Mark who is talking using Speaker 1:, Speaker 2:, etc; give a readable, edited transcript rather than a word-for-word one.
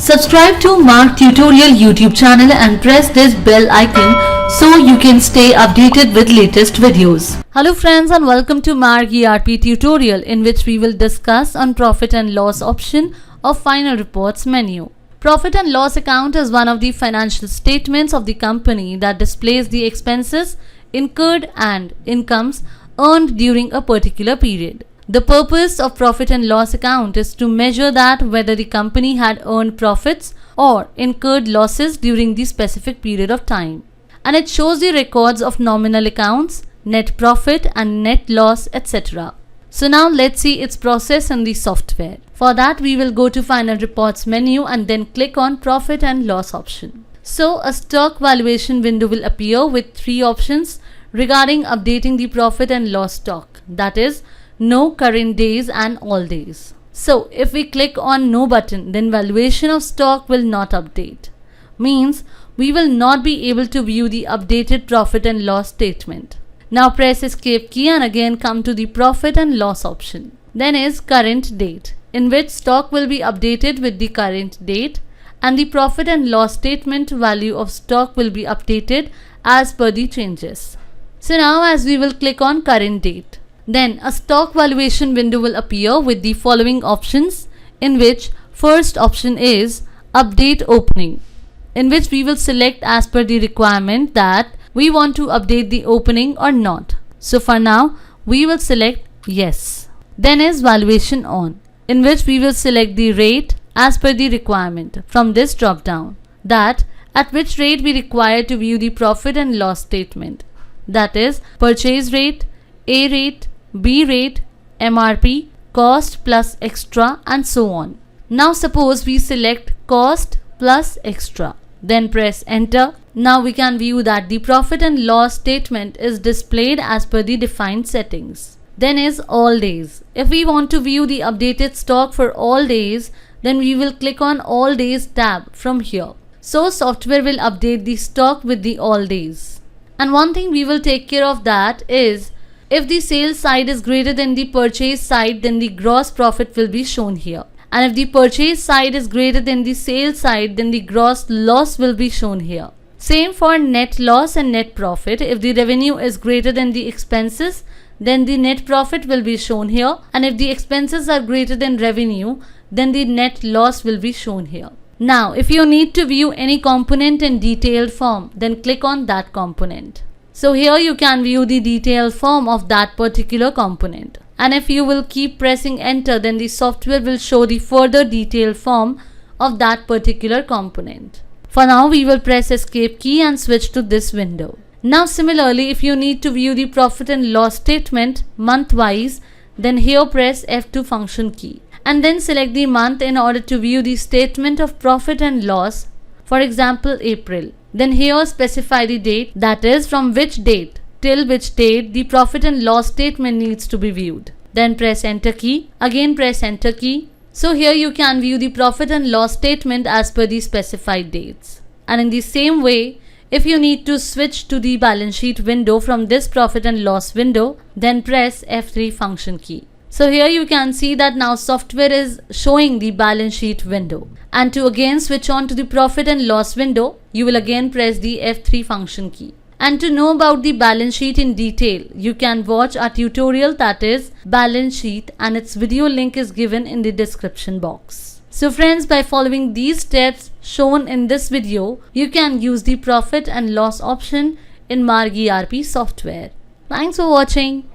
Speaker 1: Subscribe to Mark Tutorial YouTube channel and press this bell icon so you can stay updated with latest videos. Hello friends and welcome to Mark ERP tutorial in which we will discuss on profit and loss option of final reports menu. Profit and loss account is one of the financial statements of the company that displays the expenses incurred and incomes earned during a particular period. The purpose of profit and loss account is to measure that whether the company had earned profits or incurred losses during the specific period of time. And it shows the records of nominal accounts, net profit and net loss, etc. So now let's see its process in the software. For that we will go to final reports menu and then click on profit and loss option. So a stock valuation window will appear with three options regarding updating the profit and loss stock, that is no, current days and all days. So if we click on no button, then valuation of stock will not update. Means we will not be able to view the updated profit and loss statement. Now press escape key and again come to the profit and loss option. Then is current date, in which stock will be updated with the current date and the profit and loss statement value of stock will be updated as per the changes. So now as we will click on current date, then a stock valuation window will appear with the following options, in which first option is update opening, in which we will select as per the requirement that we want to update the opening or not. So for now we will select yes. Then is valuation on, in which we will select the rate as per the requirement from this drop down, that at which rate we require to view the profit and loss statement, that is purchase rate, A rate, B rate, MRP, cost plus extra and so on. Now suppose we select cost plus extra, then press enter. Now we can view that the profit and loss statement is displayed as per the defined settings. Then is all days. If we want to view the updated stock for all days, then we will click on all days tab from here. So software will update the stock with the all days. And one thing we will take care of that is, if the sales side is greater than the purchase side, then the gross profit will be shown here. And if the purchase side is greater than the sales side, then the gross loss will be shown here. Same for net loss and net profit. If the revenue is greater than the expenses, then the net profit will be shown here. And if the expenses are greater than revenue, then the net loss will be shown here. Now, if you need to view any component in detailed form, then click on that component. So here you can view the detailed form of that particular component. And if you will keep pressing enter, then the software will show the further detailed form of that particular component. For now we will press escape key and switch to this window. Now similarly, if you need to view the profit and loss statement month wise, then here press F2 function key and then select the month in order to view the statement of profit and loss, for example April. Then here specify the date, that is from which date till which date the profit and loss statement needs to be viewed. Then press enter key, again press enter key. So here you can view the profit and loss statement as per the specified dates. And in the same way, if you need to switch to the balance sheet window from this profit and loss window, then press F3 function key. So here you can see that now software is showing the balance sheet window. And to again switch on to the profit and loss window, you will again press the F3 function key. And to know about the balance sheet in detail, you can watch our tutorial, that is balance sheet, and its video link is given in the description box. So friends, by following these steps shown in this video, you can use the profit and loss option in Mark ERP software. Thanks for watching.